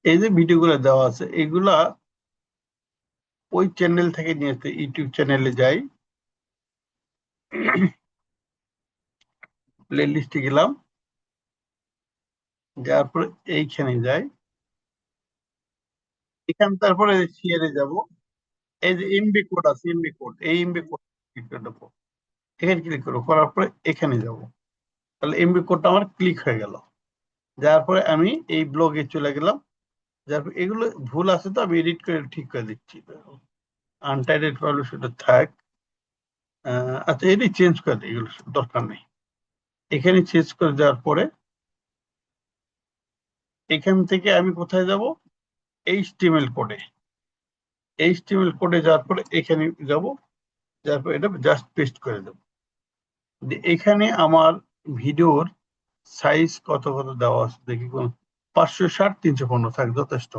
এই যে ভিডিওগুলো দেওয়া আছে এগুলা ওই চ্যানেল থেকে নিয়ে আসতে ইউটিউব চ্যানেলে যাই, প্লে লিস্টে গেলাম, যাওয়ার পরে এইখানে যাই, এখান তারপরে শেয়ারে যাব। এই যে এমবি কোড আছে, এমবি কোড, এই এমবি কোড ক্লিক করে দেবো। এখানে ক্লিক করবো, করার পরে এখানে যাব। তাহলে এমবি কোডটা আমার ক্লিক হয়ে গেল। যার পরে আমি এই ব্লগে চলে গেলাম। যার পরে এগুলো ভুল আছে তো আমি এডিট করে ঠিক করে দিচ্ছি। আনটাইটেড ফাইল সেটা থাক। আচ্ছা, এটি চেঞ্জ করে দিই, এগুলো দরকার নেই। এখানে চেঞ্জ করে দেওয়ার পরে এখান থেকে আমি কোথায় যাব? এইচটিএমএল কোডে। এইচটিএমএল কোডে যাওয়ার পরে এখানে যাব, যার পরে এটা জাস্ট পেস্ট করে দেব। এখানে আমার ভিডিওর সাইজ কত কত দেওয়া আছে দেখি, কোন 560 315 থাক, যথেষ্ট।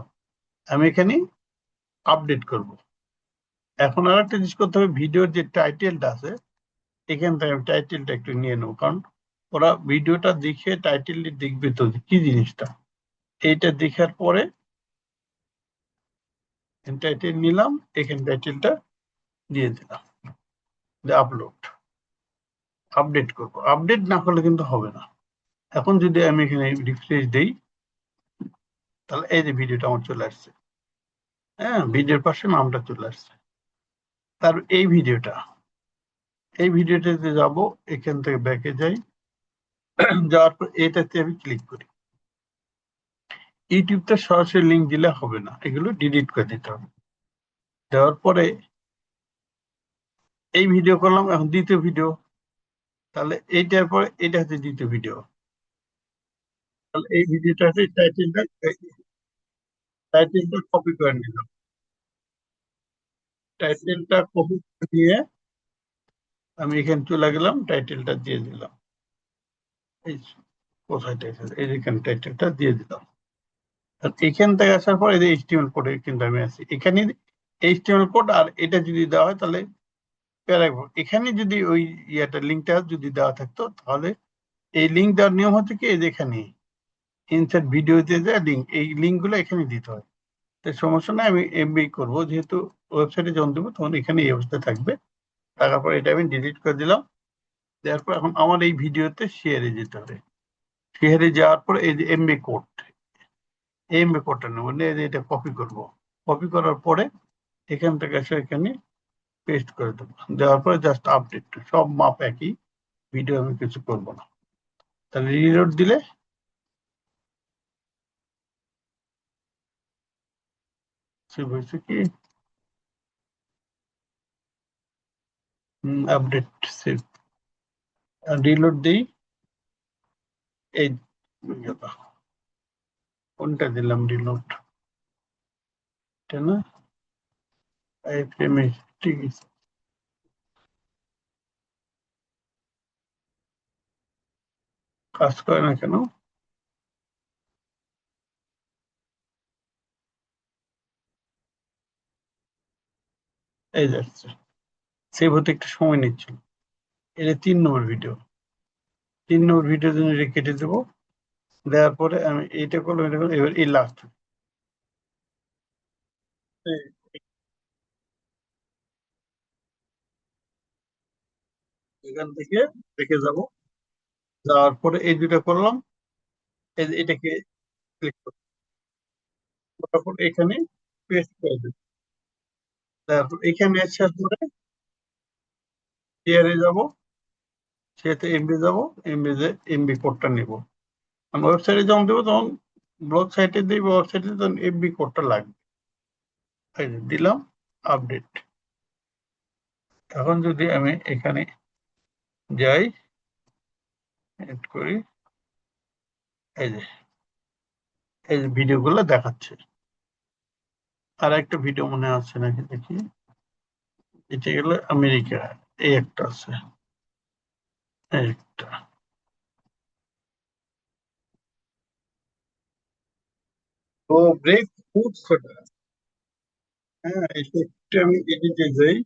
আমি এখানে আপডেট করব। এখন আর একটা জিনিস করতে হবে, ভিডিওর যে টাইটেলটা আছে এখান থেকে আমি টাইটেলটা একটু নিয়ে নেবো, কারণ ওরা ভিডিওটা দেখে টাইটেলটি দেখবে তো যে কি জিনিসটা। এইটা দেখার পরে টাইটেল নিলাম, এখানে টাইটেলটা দিয়ে দিলাম, আপলোড, আপডেট করব। আপডেট না করলে কিন্তু হবে না। এখন যদি আমি এখানে রিফ্রেশ দেই, তাহলে এই যে ভিডিওটা আমার চলে আসছে। হ্যাঁ, ভিডিওর পাশে নামটা চলে আসছে। তার এই ভিডিওটাতে যাব, এখান থেকে ব্যাকে যাই, যাওয়ার পর এটাতে আমি ক্লিক করি। ইউটিউবটা সরাসরি লিঙ্ক দিলে হবে না, এগুলো ডিলিট করে দিতে হবে। দেওয়ার পরে এই ভিডিও করলাম, এখন দ্বিতীয় ভিডিও, তাহলে এইটার পরে এটা হচ্ছে দ্বিতীয় ভিডিও। তাহলে এই ভিডিওটা হচ্ছে টাইটেলটা কপি করে নিলাম। টাইটেলটা কপি করে নিয়ে আমি এখানে চলে গেলাম, টাইটেলটা দিয়ে দিলাম। এই কোথায় টাইটেল, এইখানে টাইটেলটা দিয়ে দিলাম। আর এখান থেকে আসার পর এই যে এইচটিএমএল কোডে কিন্তু আমি আছি, এখানে এইচটিএমএল কোড আর এটা যদি দেওয়া হয় তাহলে প্যারাগ্রাফ। এখানে যদি ওই লিঙ্কটা যদি দেওয়া থাকতো তাহলে এই লিঙ্ক দেওয়ার নিয়ম হচ্ছে কি, এই যে এখানে ইনসার্ট ভিডিওতে যে লিঙ্ক, এই লিঙ্ক গুলো এখানে দিতে হয়। তো সমস্যা নাই, আমি এমবি করবো, যেহেতু ওয়েবসাইটে যখন দেবো তখন এখানে এই অবস্থা থাকবে। থাকার পর এটা আমি ডিলিট করে দিলাম। দেওয়ার পর এখন আমার এই ভিডিওতে শেয়ারে যেতে হবে। শেয়ারে যাওয়ার পর এই যে এমবি কোডটা নেবো, নিয়ে এটা কপি করব। কপি করার পরে এখান থেকে এসে এখানে পেস্ট করে দেবো। দেওয়ার পরে জাস্ট আপডেট, সব মাপ একই, ভিডিও আমি কিছু করবো না। তাহলে রিলোড দিলে সেভ হয়েছে কি, আপডেট সেভ, রিলোড দিই। এই গেল। কোনটা দিলাম রিলোড, এটা না, এই ফ্রেমে ঠিক আছে। কাজ করে না কেন? এই যাচ্ছে, সেভ হতে একটু সময় নিচ্ছিল। এটা 3 নম্বর ভিডিও, 3 নম্বর ভিডিওর জন্য এটা কেটে দেবো। দেওয়ার পরে আমি এইটা করলাম, এটা করলাম, এবার এই লাস্ট এখান থেকে দেখে যাব। যাওয়ার পরে এই দুটা করলাম, এটাকে ক্লিক করলাম, করার পর এখানে পেস্ট করে দেব। তারপর এখানে আসার পরে শেয়ারে যাব, সেতে এমবি যাব, এমবি কোডটা নিব। আমি ওয়েবসাইটে যখন দেবো তখন ব্লগ সাইটে দিই, ওয়েবসাইটে তখন এমবি কোডটা লাগবে। এই যে দিলাম, আপডেট। এখন যদি আমি এখানে যাই, এড করি, এই যে এই যে ভিডিওগুলো দেখাচ্ছে। আর একটা ভিডিও মনে আছে নাকি দেখি, এটা গেলে আমেরিকা, এই একটা আছে, এই একটা। ও, ব্রেক ফুড খোটা। হ্যাঁ, এটা একটু আমি এডিটে যাই।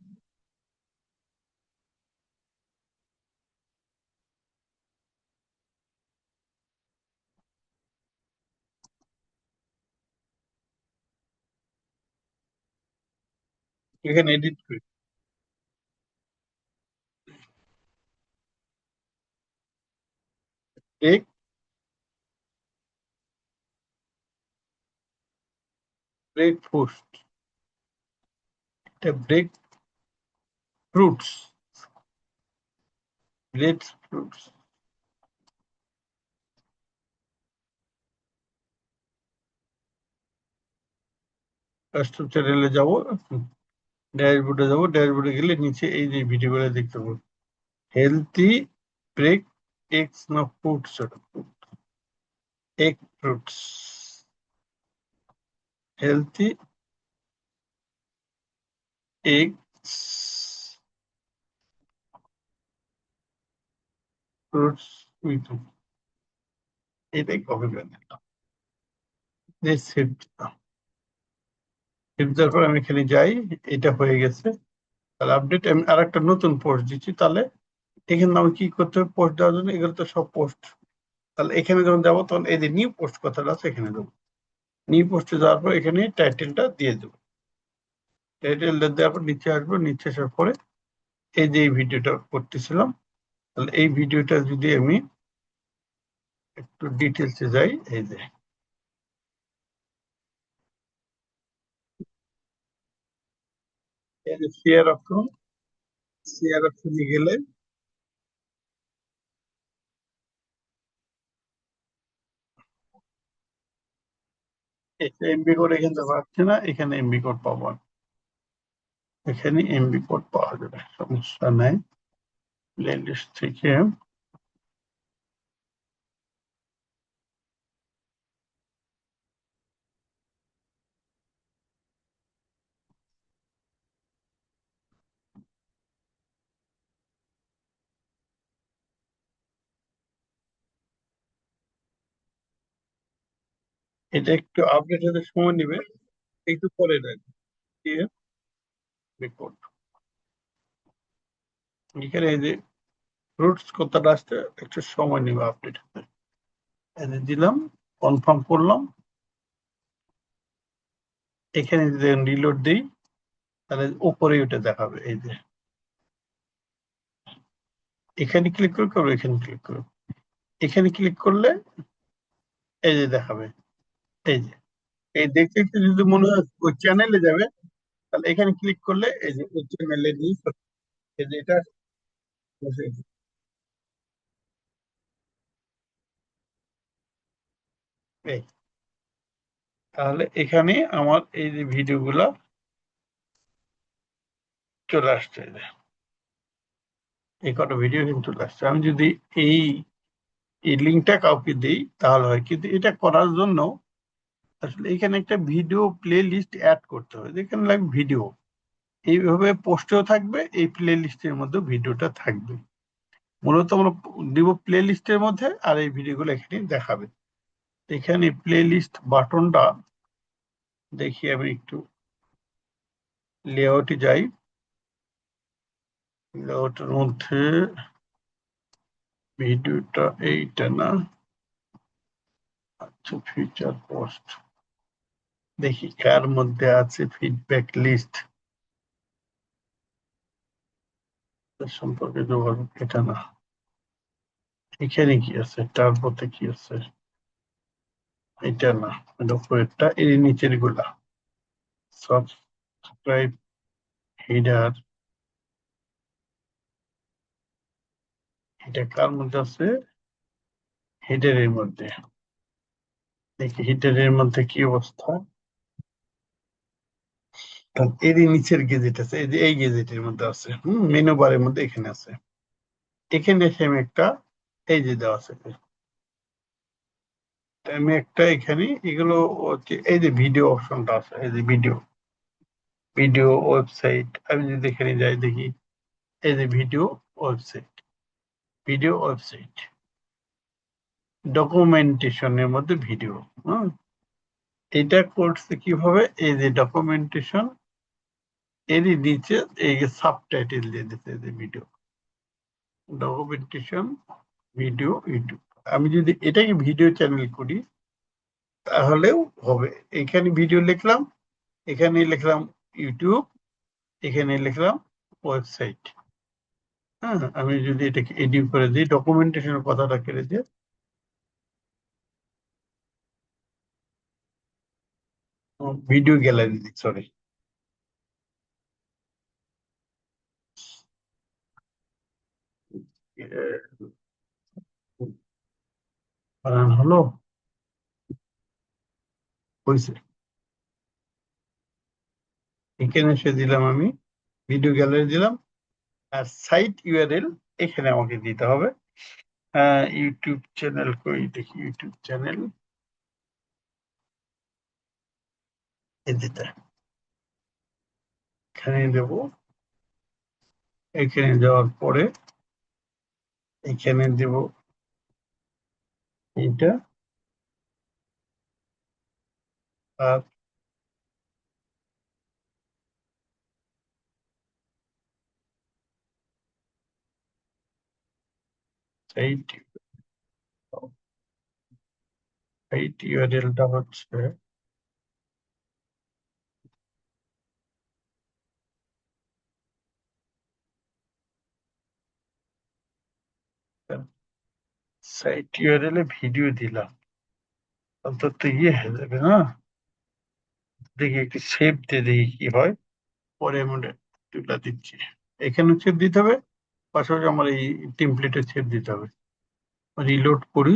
এখানে এডিট করি, ব্রেক ব্রেক ফ্রুটস, এটা break fruits, bread fruits. Custom চ্যানেলে যাব, ড্যাশবোর্ডে যাব, ড্যাশবোর্ডে গেলে নিচে এই যে ভিডিওগুলো দেখতে পাবো, হেলথি ব্রেক এগস না fruits, egg fruits, healthy eggs fruits with, এটাই কপি করে নিলাম, সেভ দিলাম। সেভ দেওয়ার পর আমি এখানে যাই, এটা হয়ে গেছে। তাহলে আপডেট, আমি আর একটা নতুন পোস্ট দিচ্ছি। তাহলে এখানে আমি কি করতে হবে পোস্ট দেওয়ার জন্য? এগুলো তো সব পোস্ট। তাহলে এখানে যখন যাবো তখন এই যে নিউ পোস্ট কথাটা আছে এখানে দেবো। নিউ পোস্টে যাওয়ার পর এখানে টাইটেলটা দিয়ে দেবো। টাইটেলটা দেওয়ার পর নিচে আসবো, নিচে আসার পরে এই যে এই ভিডিওটা করতেছিলাম, তাহলে এই ভিডিওটা যদি আমি একটু ডিটেলসে যাই, এই যে এই যে শেয়ার অপশনে গেলে এমবি কোড এখানে পাচ্ছি না, এখানে এমবি কোড পাবো না। এখানে এমবি কোড পাওয়া যাবে, সমস্যা নাই। প্লেলিস্ট থেকে এটা একটু আপডেট হতে সময় নেবে, একটু পরে রাখবে। রেকর্ড এখানে এই যে ফ্রুটস কথাটা আসতে একটু সময় নেবে আপডেট হতে। এই যে দিলাম, কনফার্ম করলাম। এখানে যদি রিলোড দিই তাহলে উপরে ওটা দেখাবে। এই যে এখানে ক্লিক করবো, এখানে ক্লিক করবো, এখানে ক্লিক করলে এই যে দেখাবে। এই যে এই দেখতে দেখতে যদি মনে হয় ওই চ্যানেলে যাবে, তাহলে এখানে ক্লিক করলে এই যে ওই চ্যানেলে নিয়ে এই যে এটা বসে গেছে। এই তাহলে এখানে আমার এই যে ভিডিওগুলো চলে আসছে, এই যে এই কটা ভিডিও কিন্তু চলে আসছে। আমি যদি এই এই লিঙ্কটা কাউকে দিই তাহলে হয়, কিন্তু এটা করার জন্য আসলে এখানে একটা ভিডিও প্লে লিস্ট অ্যাড করতে হবে, যেখানে লাগবে ভিডিও। এইভাবে পোস্টেও থাকবে, এই প্লে লিস্টের মধ্যে ভিডিওটা থাকবে। মূলত আমরা দিব প্লে লিস্টের মধ্যে, আর এই ভিডিওগুলো এখানে দেখাবে। এখানে প্লে লিস্ট বাটনটা দেখি, আমি একটু লেআউটে যাই। লেআউটের মধ্যে ভিডিওটা এইটা না, আচ্ছা ফিচার পোস্ট দেখি কার মধ্যে আছে ফিডব্যাক লিস্ট সম্পর্কে যোগাযোগ, এটা না। এখানে কি আছে, তার মধ্যে কি আছে, এটা না, এটা উপরেরটা, এর নিচের গুলা সাবস্ক্রাইব, হেডার, এটা কার মধ্যে আছে? হেডারের মধ্যে। দেখি হেডারের মধ্যে কি অবস্থা। এরই নিচের গেজেট আছে, এই যে এই গেজেটের মধ্যে আছে, মেনু বারের মধ্যে এখানে আছে। এখানে এসে আমি একটা, এই যে দেওয়া আছে, আমি একটা এখানে এগুলো হচ্ছে এই যে ভিডিও অপশনটা আছে, এই যে ভিডিও, ভিডিও ওয়েবসাইট। আমি যদি এখানে যাই দেখি এই যে ভিডিও ওয়েবসাইট, ভিডিও ওয়েবসাইট ডকুমেন্টেশনের মধ্যে ভিডিও। হ্যাঁ, এটা করছে কিভাবে, এই যে ডকুমেন্টেশন, এরই নিচে এই সাবটাইটেল দিয়ে দিতে, এই যে ভিডিও ডকুমেন্টেশন ভিডিও ইউটিউব। আমি যদি এটাকে ভিডিও চ্যানেল করি তাহলেও হবে। এখানে ভিডিও লিখলাম, এখানে লিখলাম ইউটিউব, এখানে লিখলাম ওয়েবসাইট। হ্যাঁ, আমি যদি এটাকে এডিট করে দিই, ডকুমেন্টেশনের কথাটা কেটে দিয়ে ভিডিও গ্যালারি দিই, সরি। বানান হলো, হয়েছে। এখানে এসে দিলাম আমি ভিডিও গ্যালারি দিলাম, আর সাইট ইউআরএল এখানে আমাকে দিতে হবে। ইউটিউব চ্যানেল কই দেখি, ইউটিউব চ্যানেল এদিকে এখানে দেব। এখানে যাওয়ার পরে এখানে দেব এইটা, আর সাইট সাইট ইউআরএলটা হচ্ছে সাইট ইউআরএল এ ভিডিও দিলাম, অন্তত ইয়ে হয়ে যাবে না। দেখি একটু সেভ দিয়ে দেখি কি হয়, পরে আমি তুলে দিচ্ছি। এখানে সেভ দিতে হবে, পাশাপাশি আমার এই টেমপ্লেটে সেভ দিতে হবে। রিলোড করি,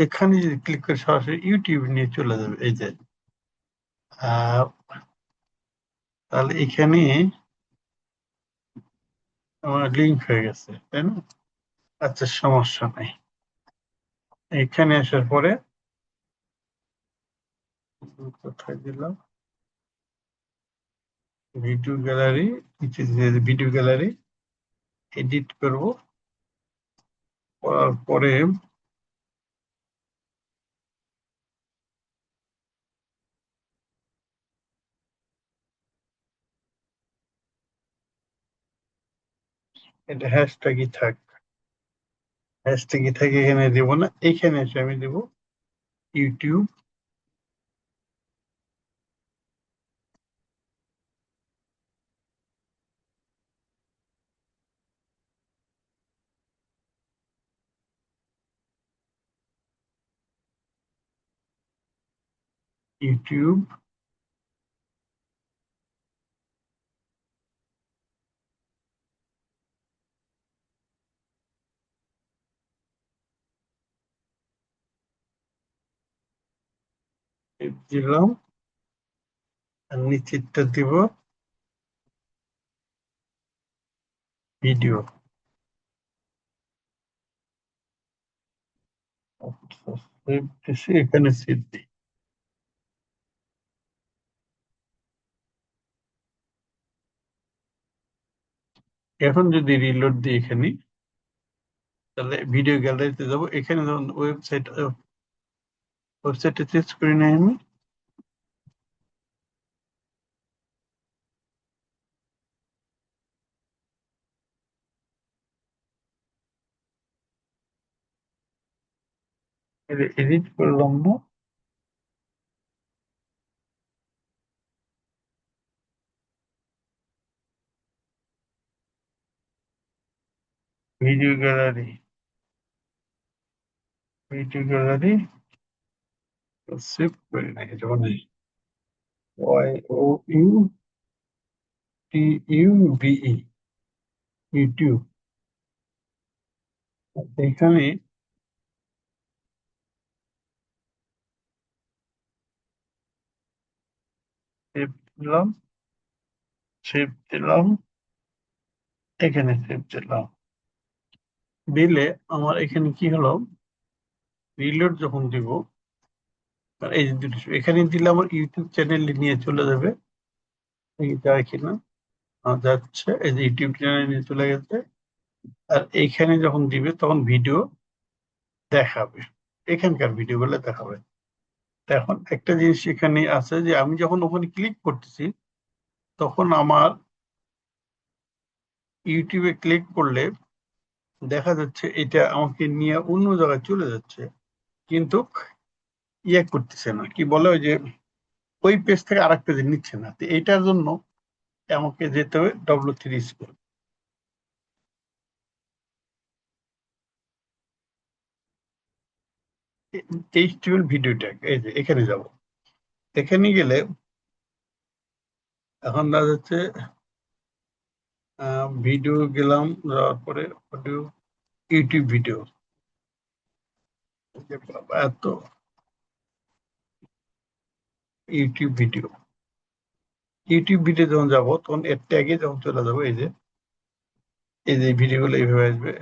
এখানে যদি ক্লিক করে সরাসরি ইউটিউব নিয়ে চলে যাবে, এই যে। আহ, তাহলে এখানে আমার লিঙ্ক হয়ে গেছে, তাই না? আচ্ছা, সমস্যা নাই। এখানে আসার পরে কোথায় দিলাম video gallery, video gallery edit করব, করার পরে এটা হ্যাশট্যাগই থাক, হ্যাশট্যাগই থাকে, এখানে দেবো না। এখানে এসে আমি দেবো ইউটিউব ইউটিউব দিলাম, আর নিচেরটা দিব ভিডিও। আচ্ছা, save দিছি, এখানে সেভ দিই। এখন যদি রিলোড দিই এখানে, তাহলে ভিডিও গ্যালারিতে যাব। এখানে যখন ওয়েবসাইটে চেঞ্জ করি নাই আমি, এডিট করলাম না, video gallery, video gallery save করি নাই, যেমন Y O U T U B E, YouTube. এখানে সেভ দিলাম, সেভ দিলাম, এখানে সেভ দিলাম। দিলে আমার এখানে কি হলো, রিলোড যখন দিব, আর এই যে দুটো এখানে দিলে আমার ইউটিউব চ্যানেল নিয়ে চলে যাবে। এই যায় কিনা, যাচ্ছে, এই যে ইউটিউব চ্যানেল নিয়ে চলে গেছে। আর এইখানে যখন দিবে তখন ভিডিও দেখাবে, এখানকার ভিডিও গুলো দেখাবে। তো এখন একটা জিনিস এখানে আছে যে আমি যখন ওখানে ক্লিক করতেছি, তখন আমার ইউটিউবে ক্লিক করলে দেখা যাচ্ছে এটা আমাকে নিয়ে অন্য জায়গায় চলে যাচ্ছে, কিন্তু ইয়ে করতেছে না, কি বলে ওই যে ওই পেজ থেকে আরেক পেজে নিচ্ছে না। তো এইটার জন্য আমাকে যেতে হবে W3 school. HTML video tag, এই যে এখানে যাব। এখানে গেলে এখন দেখা যাচ্ছে ভিডিও গেলাম, যাওয়ার পরে অডিও, ইউটিউব ভিডিও, এত ইউটিউব ভিডিও। ইউটিউব ভিডিও যখন যাবো তখন এর ট্যাগে যখন চলে যাবো, এই যে ভিডিওগুলো এইভাবে আসবে।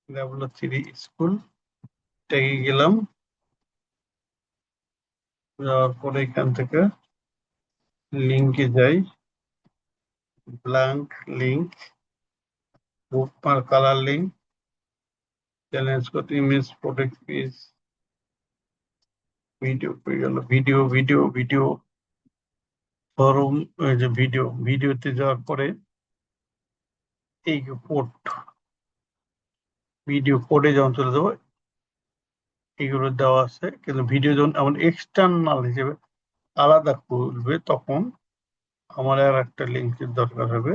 W3 স্কুল ট্যাগে গেলাম, যাওয়ার পরে এখান থেকে লিঙ্কে যাই, blank link, bookmark colour link, challenge করতে ইমেজ প্রোটেক্ট পেজ, ভিডিও পেয়ে গেল, ভিডিও ভিডিও ভিডিও ফরম, এই যে ভিডিও, ভিডিওতে যাওয়ার পরে এই কোড, ভিডিও কোডে যখন চলে যাবো, এগুলো দেওয়া আছে। কিন্তু ভিডিও যখন এমন এক্সটার্নাল হিসেবে আলাদা করবে, তখন আমার আর একটা লিঙ্কের দরকার হবে।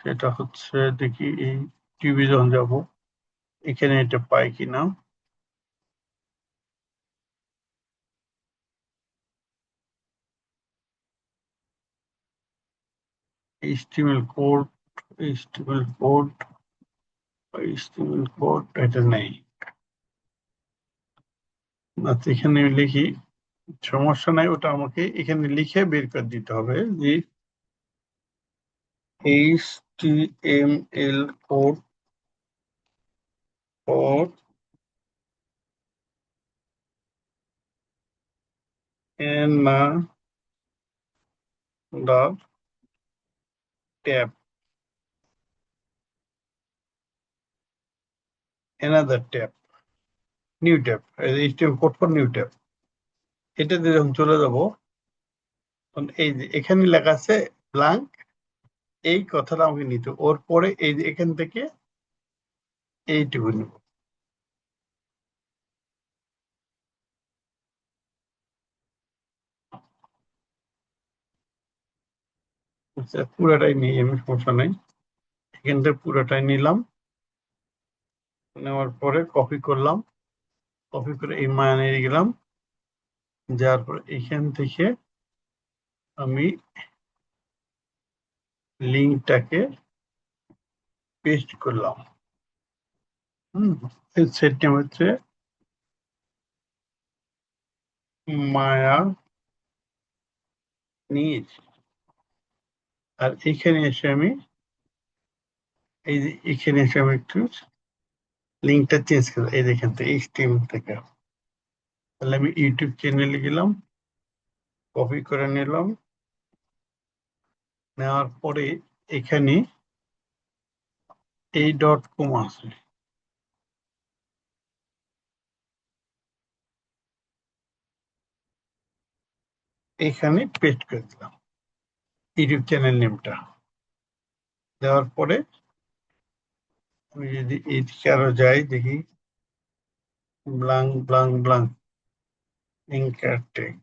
সেটা হচ্ছে, দেখি এই টিভি যখন যাবো, এখানে এটা পাই কিনা। HTML code, HTML code, HTML code এটা নেই। আচ্ছা, এখানে লিখি, সমস্যা নাই, ওটা আমাকে এখানে লিখে বের করে দিতে হবে যে HTML code for another tab, another tab, new tab, HTML code for new tab. এটাতে যখন চলে যাব, তখন এই যে এখানে লেখা আছে ব্ল্যাঙ্ক, এই কথাটা আমাকে নিতে, ওর পরে এই যে এখান থেকে এইটুকু নেব। আচ্ছা, পুরাটাই নিই আমি, সমস্যা নেই। এখান থেকে পুরাটাই নিলাম, নেওয়ার পরে কপি করলাম, কপি করে এই মানে গেলাম, যাওয়ার পরে এখান থেকে আমি লিঙ্কটাকে পেস্ট করলাম। সেটটি হচ্ছে মায়া নিজ। আর এখানে এসে আমি এই যে এখানে এসে আমি একটু লিঙ্কটা চেঞ্জ করলাম, এই এখান থেকে HTML থেকে। তাহলে আমি ইউটিউব চ্যানেলে গেলাম, কপি করে নিলাম, নেওয়ার পরে এখানে এই .com আছে, এখানে পেস্ট করে দিলাম ইউটিউব চ্যানেল নেমটা। দেওয়ার পরে আমি যদি এইদিকে আরো যাই, দেখি ব্লাঙ্ক ব্লাঙ্ক ব্লাঙ্ক অ্যাঙ্কারটেক,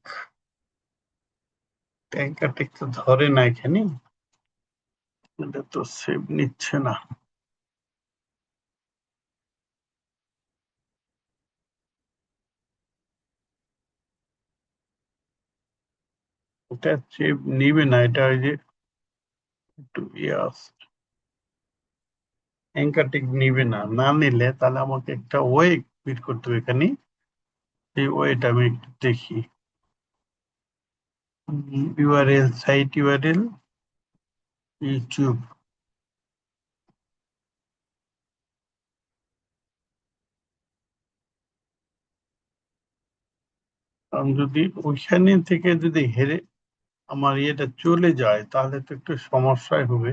অ্যাঙ্কারটেক তো ধরে না এখানে, এটা তো সেভ নিচ্ছে না। এটা সেভ নিবে না, এটা ওই যে একটু ইয়াস, অ্যাঙ্কারটেক নিবে না। না নিলে তাহলে আমাকে একটা ওয়ে বের করতে হবে এখানে, এই ওয়েটা আমি একটু দেখি। URL, site URL, YouTube. আমি যদি ওইখানে থেকে যদি হেরে আমার ইয়েটা চলে যায়, তাহলে তো একটু সমস্যায় হবে।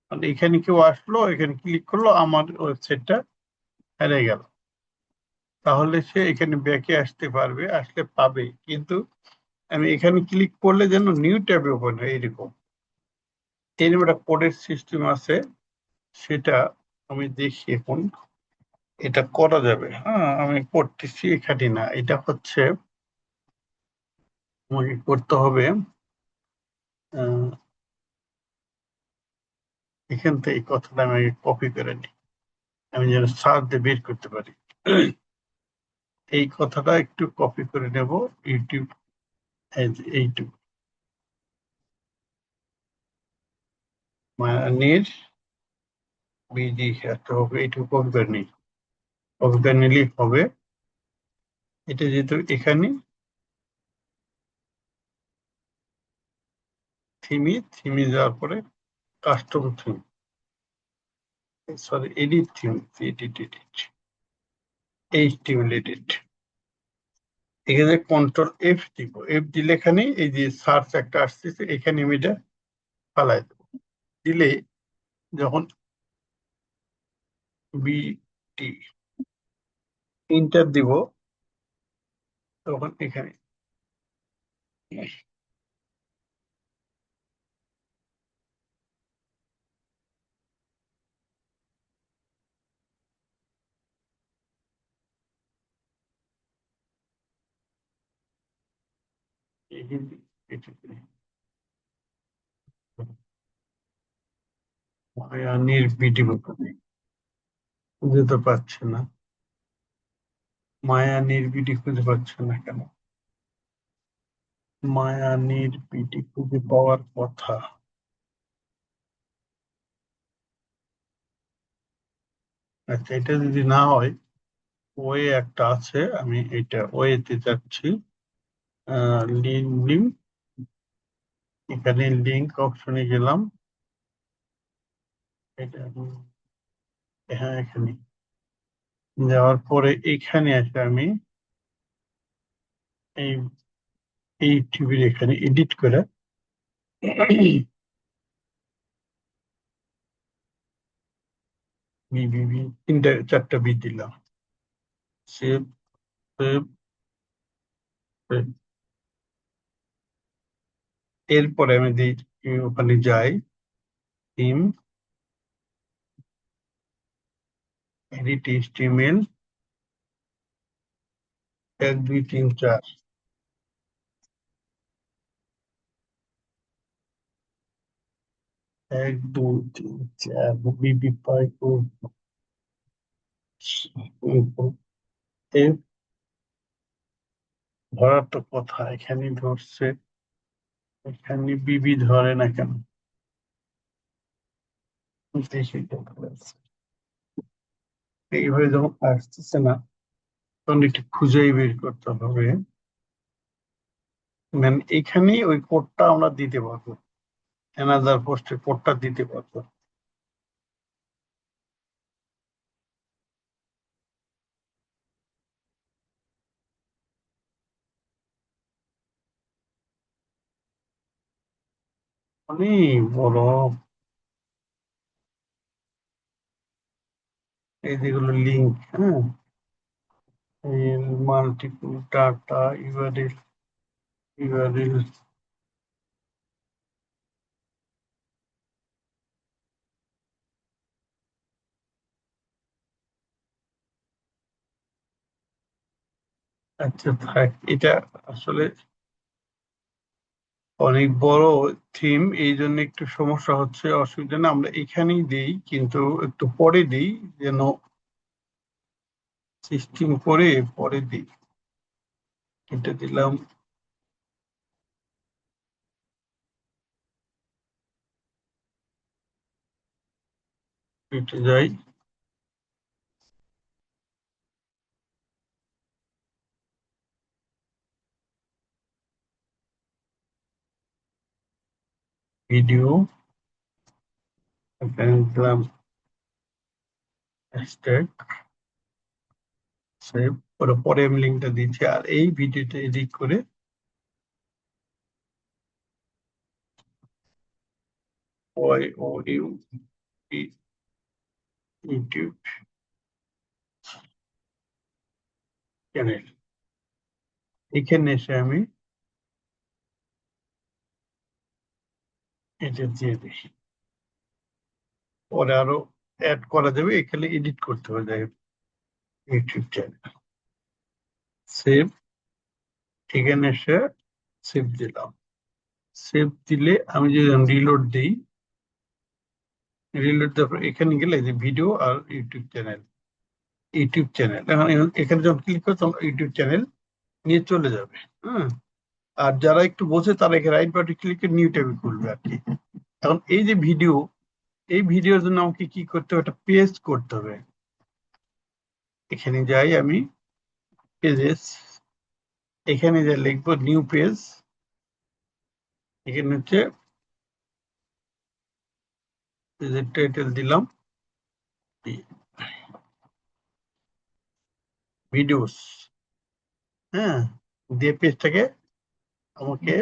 কারণ এখানে কেউ আসলো, এখানে ক্লিক করলো, আমার ওয়েবসাইটটা হেরে গেল। তাহলে সে এখানে ব্যাকে আসতে পারবে, আসলে পাবে, কিন্তু আমি এখানে ক্লিক করলে যেন নিউ ট্যাবে ওপেন হয় এরকম। এরকম একটা কোডের সিস্টেম আছে, সেটা আমি দেখি এখন। এটা করা যাবে, হ্যাঁ আমি করতেছি, এখানে না, এটা হচ্ছে আমাকে করতে হবে আহ, এখান থেকে এই কথাটা আমি কপি করে নিই, আমি যেন সার্চ দিয়ে বের করতে পারি। এই কথাটা একটু কপি করে নেব ইউটিউব, এইটুকু মায়ানির বিডি একটা হবে, এইটুকু কপি করে নিই, কপি করে নিলেই হবে। এটা যেহেতু এখানে থিমি যাওয়ার পরে custom theme, sorry edit theme, edit HTML edit, এখানে কন্ট্রোল এফ দিব, এফ দিলে এখানে এই যে সার্চ একটা আসতেছে, এখানে আমি এটা ফালাই দেবো, দিলে যখন বিটি ইন্টার দিব তখন এখানে হিন্দি নির্বিটি খুঁজে তো পাচ্ছে না, মায়া নির্বিটি খুঁজে পাচ্ছে না কেন? মায়া নির্বিটি খুঁজে পাওয়ার কথা। আচ্ছা, এটা যদি না হয়, ওয়ে একটা আছে, আমি এটা ওয়েতে যাচ্ছি, লিঙ্ক, এখানে লিঙ্ক অপশনে গেলাম, এটা হ্যাঁ এখানে যাওয়ার পরে এখানে এসে আমি এই এই টিভির এখানে এডিট করে বিবিবি তিনটা চারটা বি দিলাম, সেভ সেভ সেভ। এরপরে আমি দিই, ওখানে যাই, থিম, এডিট এইচটিএমএল, 1 2 3 4, 1 2 3 4 বিবি পাই এর ধরার তো কথা, এখানে ধরছে, এখানে বিবি ধরে না কেন? দেখি তো ভালো আছে। এইভাবে যখন আসতেছে না, তখন একটু খুঁজেই বের করতে হবে, মানে এখানে ওই কোডটা আমরা দিতে পারবো, অ্যানাদার পোস্টের কোডটা দিতে পারবো। অনেক বড়, এই যেগুলো লিঙ্ক, হ্যাঁ, মাল্টিপল ডাটা ইউআরএল, ইউআরএল, আচ্ছা থাক, এটা আসলে অনেক বড় থিম, এই জন্য একটু সমস্যা হচ্ছে, অসুবিধা না, আমরা এখানেই দিই, কিন্তু একটু পরে দিই, যেন সিস্টেম করে পরে দিই। এটা দিলাম, এটা যাই, ভিডিও, এখানে দিলাম হ্যাশট্যাগ, সেভ, পরে পরে আমি লিঙ্কটা দিচ্ছি, আর এই ভিডিওটা এডিট করে Y O U YouTube channel, এখানে এসে আমি এটা দিয়ে দিই, পরে আরো অ্যাড করা যাবে, এখানে এডিট করতে হবে, যাই হোক। ইউটিউব চ্যানেল সেভ, এখানে এসে সেভ দিলাম। সেভ দিলে আমি যদি রিলোড দিই, রিলোড দেওয়ার পর এখানে গেলে যে ভিডিও আর ইউটিউব চ্যানেল, ইউটিউব চ্যানেল এখন এখানে যখন ক্লিক করে তখন ইউটিউব চ্যানেল নিয়ে চলে যাবে। হ্যাঁ, আর যারা একটু বোঝে তারা এখানে রাইট বাটন ক্লিক করে নিউ ট্যাবে খুলবে আর কি। এখন এই যে ভিডিও, এই ভিডিওর জন্য আমাকে কি করতে হবে, একটা পেস্ট করতে হবে। এখানে যাই আমি, পেজেস, এখানে যা লিখবো নিউ পেজ, এখানে হচ্ছে পেজের টাইটেল দিলাম ভিডিওস। হ্যাঁ, দিয়ে পেজটাকে আমাকে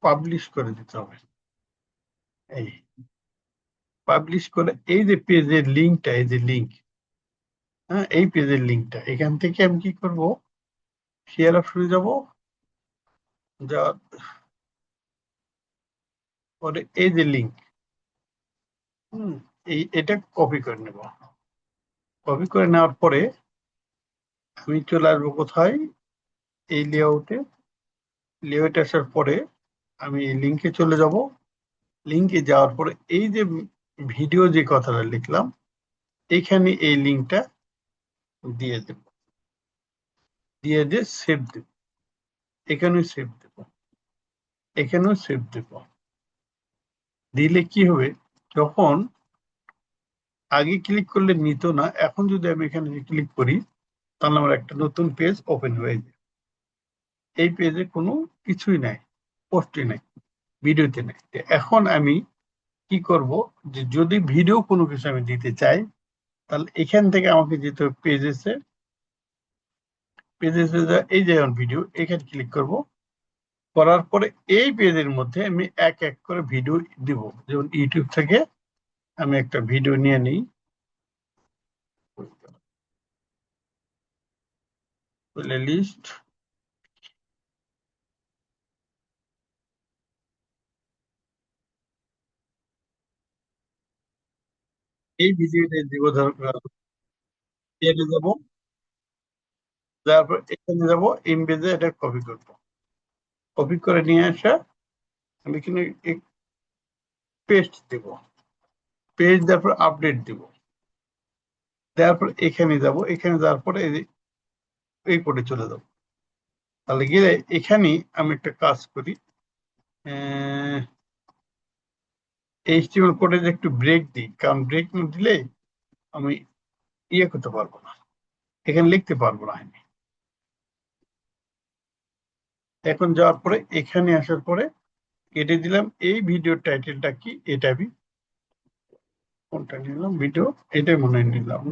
পাবলিশ করে দিতে হবে। এই পাবলিশ করে এই যে পেজের লিঙ্কটা, এই যে লিঙ্ক, হ্যাঁ এই পেজের লিঙ্কটা এখান থেকে আমি কি করব, শেয়ার অপশনে যাব, যাওয়ার পরে এই যে লিঙ্ক, এটা কপি করে নেব। কপি করে নেওয়ার পরে আমি চলে আসবো কোথায়, এই লেআউটে। লেআউটে আসার পরে আমি এই লিঙ্কে চলে যাব। লিঙ্কে যাওয়ার পরে এই যে ভিডিও যে কথাটা লিখলাম, এখানে এই লিঙ্কটা দিয়ে দেব, দিয়ে দিয়ে সেভ দেব। এখানেও সেভ দেব, এখানেও সেভ দেব। দিলে কি হবে, যখন আগে ক্লিক করলে নিত না, এখন যদি আমি এখানে ক্লিক করি তাহলে আমার একটা নতুন পেজ ওপেন হয়ে যায়। এই পেজে কোনো কিছুই নাই, পোস্টই নাই, ভিডিওতে নাই। এখন আমি কি করব, যে যদি ভিডিও কোনো কিছু আমি দিতে চাই, তাহলে এখান থেকে আমাকে যেতে হবে পেজেসে। পেজেসে এই যে ভিডিও, এখানে ক্লিক করব। করার পরে এই পেজের মধ্যে আমি এক এক করে ভিডিও দিব। যেমন ইউটিউব থেকে আমি একটা ভিডিও নিয়ে নিই, প্লে লিস্ট, এই ভিডিওটা দিব, যাব, তারপর এখানে যাব, ইমেজে এটা কপি করব। কপি করে নিয়ে আসা আমি এখানে পেস্ট দেব, পেজ দেওয়ার পর আপডেট দিব। তারপর এখানে যাব, এখানে যাওয়ার পরে এই কোডে চলে যাব। তাহলে গেলে এখানে আমি একটা কাজ করি, এইচটিএমএল কোডে যে একটু ব্রেক দিই, কারণ ব্রেক না দিলে আমি ইয়ে করতে পারবো না, এখানে লিখতে পারবো না আমি। এখন যাওয়ার পরে এখানে আসার পরে কেটে দিলাম। এই ভিডিওর টাইটেলটা কি, এটা আমি কোনটা নিলাম, ভিডিও, এটাই মনে হয় নিলাম।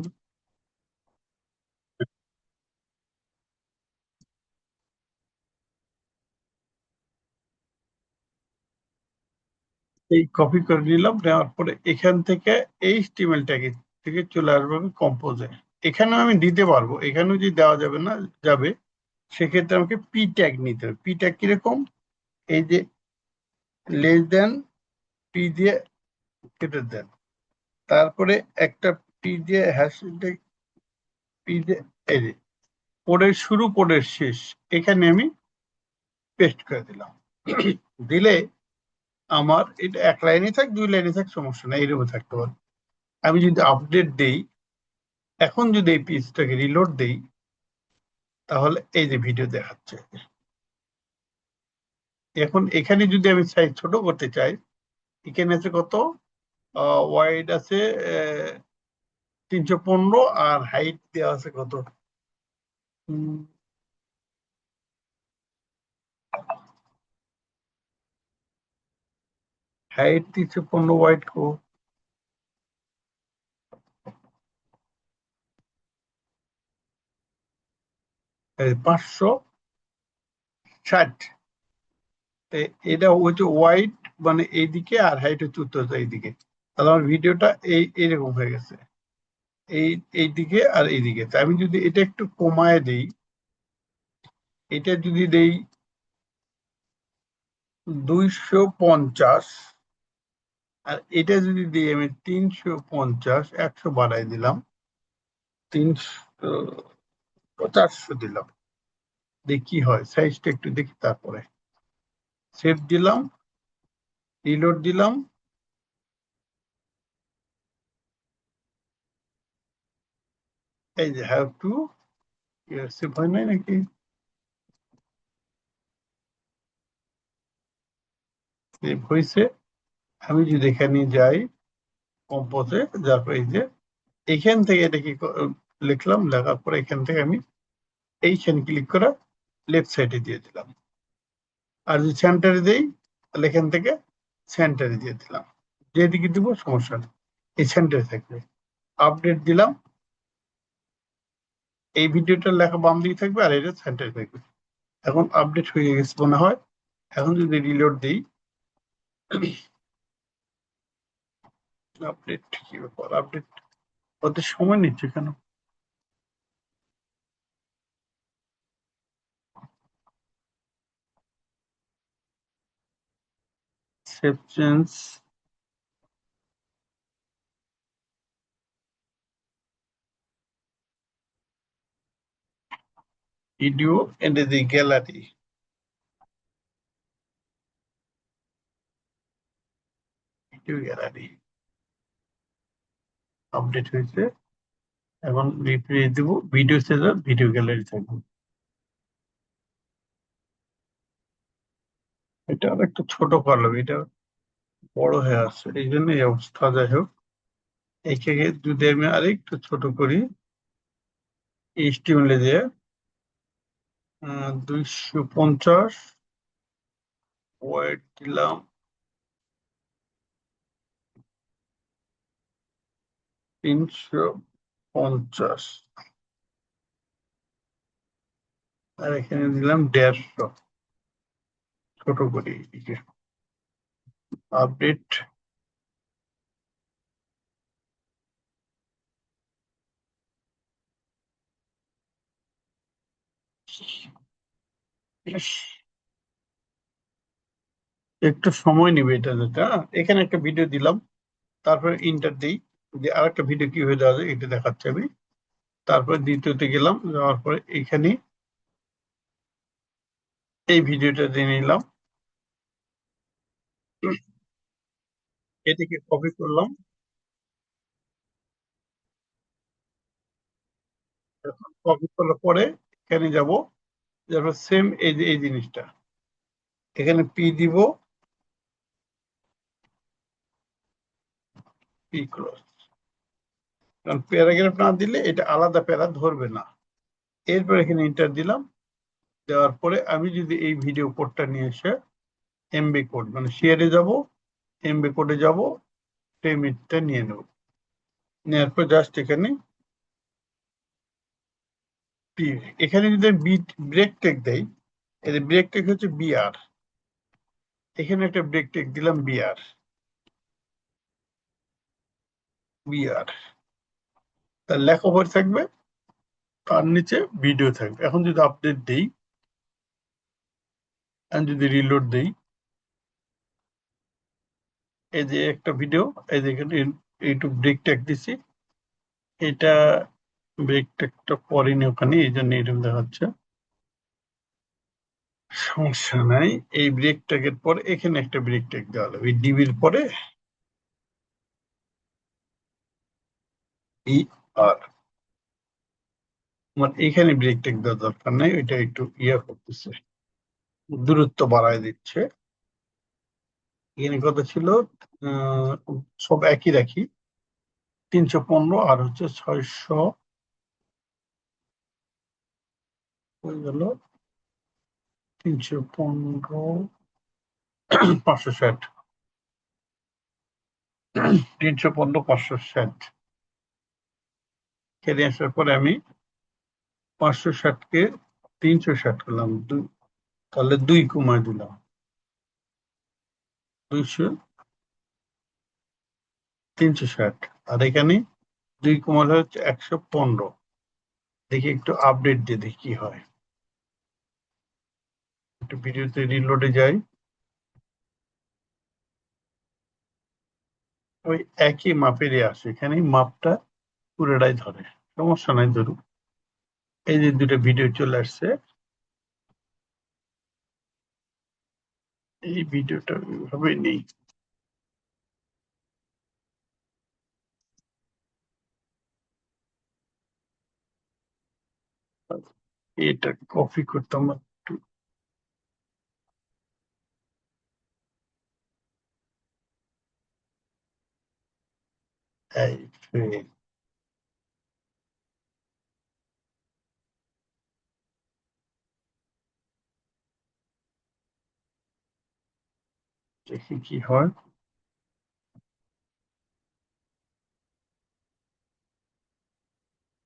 এই কপি করে নিলাম, নেওয়ার পরে এখান থেকে এইচটিএমএল ট্যাগ থেকে চলে আসবো আমি কম্পোজে। এখানেও আমি দিতে পারবো, এখানেও যদি দেওয়া যাবে না যাবে, সেক্ষেত্রে আমাকে পি ট্যাগ নিতে হবে। পি ট্যাগ কিরকম, এই যে লেস দেন, পি দিয়ে কেটে দেন, তারপরে একটা পি দিয়ে হ্যাশট্যাগ, পি দিয়ে এই যে কোডের শুরু কোডের শেষ, এখানে আমি পেস্ট করে দিলাম। দিলে আমার এটা এক লাইনে থাক, দুই লাইনে থাক, সমস্যা নাই, এরকম থাকতে পারে। আমি যদি আপডেট দেই, এখন যদি এই পেজটাকে রিলোড দেই, তাহলে এই যে ভিডিও দেখাচ্ছে। এখন এখানে যদি আমি সাইজ ছোট করতে চাই, এখানে আছে কত, ওয়াইড আছে 315, আর হাইট দেওয়া আছে কত, হাইট 315, ওয়াইড 560। এটা হচ্ছে ওয়াইড, মানে এইদিকে, আর হাইট হচ্ছে উচ্চতা এইদিকে। তাহলে আমার ভিডিওটা এইরকম হয়ে গেছে, এই এইদিকে আর এইদিকে। তাই আমি যদি এটা একটু কমায় দেই, এটা যদি দেই 250, আর এটা যদি দিই আমি 350, 100 বাড়াই দিলাম, 300, 400 দিলাম, দেখি কি হয়, সাইজটা একটু দেখি। তারপরে সেভ দিলাম, রিলোড দিলাম, এই যে হ্যাভ টু সেভ হয় নাই নাকি, সেভ হয়েছে। আমি যদি এখানে যাই কম্পোজে, যার এই যে এখান থেকে এটা কি লিখলাম, লেখার পরে এখান থেকে আমি এইখানে ক্লিক করে লেফট সাইডে দিয়ে দিলাম। আর যদি সেন্টারে দেই তাহলে এখান থেকে সেন্টারে দিয়ে দিলাম, যেদিকে দিব সমস্যা নেই, এই সেন্টারে থাকবে। আপডেট দিলাম, এই ভিডিওটার লেখা বাম দিকে থাকবে আর এটা সেন্টারে থাকবে। এখন আপডেট হয়ে গেছে মনে হয়। এখন যদি রিলোড দিই, আপডেট কি ব্যাপার, আপডেট ওদের সময় নিচ্ছে কেন? সেভ চেঞ্জ, ভিডিও এনে দিই গ্যালারি, ভিডিও গ্যালারি আপডেট হয়েছে। এখন রিপ্লে দেব, ভিডিও সেজার, ভিডিও গ্যালারি থাকবে। এটা আর একটু ছোট করলাম, এটা বড় হয়ে আসছে, এই জন্য এই অবস্থা। যাই হোক, একে যদি আমি আরেকটু ছোট করি, এইচটিএমএল দিয়ে 250 ওয়েট দিলাম, 350, আর এখানে দিলাম 150, ছোট করি এদিকে। আপডেট, একটু সময় নেবে এটা, যেটা এখানে একটা ভিডিও দিলাম, তারপরে ইন্টার দিই, যে আরেকটা ভিডিও কি হয়ে যাবে এটা দেখাচ্ছে আমি। তারপরে দ্বিতীয়তে গেলাম, যাওয়ার পরে এখানে এই ভিডিওটা দিয়ে নিলাম, এটাকে কপি করলাম। কপি করার পরে এখানে যাব, তারপর সেম এই যে এই জিনিসটা এখানে পি দিব, পি ক্রস, কারণ প্যারাগ্রাফ না দিলে এটা আলাদা প্যারা ধরবে না। এরপর এখানে ইন্টার দিলাম, দেওয়ার পরে আমি যদি এই ভিডিও কোডটা নিয়ে এসে এমবি কোড মানে শেয়ারে যাব, এমবি কোডে যাব, ফ্রেমটা নিয়ে নেব, নেওয়ার পর জাস্ট এখানে পি, এখানে যদি বিট ব্রেক টেক দেই, এই ব্রেক টেক হচ্ছে বিআর, এখানে একটা ব্রেক টেক দিলাম বিআর, বিআর, তার লেখা উপরে থাকবে, তার নিচে ভিডিও থাকবে। এখন যদি আপডেট দেই, আমি যদি রিলোড দেই, এই যে একটা ভিডিও, এই যে এখানে একটু ব্রেক ট্যাগ দিছি, এটা ব্রেক ট্যাগটা পরেনি ওখানে, এই জন্য এরকম দেখাচ্ছে, সমস্যা নাই। এই ব্রেক ট্যাগের পরে এখানে একটা ব্রেক ট্যাগ দেওয়া হবে, এই ডিবির পরে ই আর, মানে এখানে ব্রেক ট্যাগ দেওয়ার দরকার নাই, ওইটা একটু ইয়া করতেছে, দূরত্ব বাড়ায় দিচ্ছে। এখানে কত ছিল, আহ, সব একই রাখি, 315 আর হচ্ছে 600 হয়ে গেল, 315, 560, 315, 560 খেলে আসার পরে আমি 560কে 360 করলাম, তাহলে 2 কমায় দিলাম, 200, 360, আর এখানে 2 কমালে হচ্ছে 115। দেখি একটু আপডেট দিয়ে দেখি কি হয়, একটু ভিডিওতে রিলোডে যাই, ওই একই মাপেরই আসে, এখানে মাপটা পুরোটাই ধরে, সমস্যা নাই। ধরুন এই যে দুটো ভিডিও চলে আসছে, এই ভিডিওটা ওইভাবে নেই, এটা কপি করতাম একটু। এই frame, দেখি কি হয়।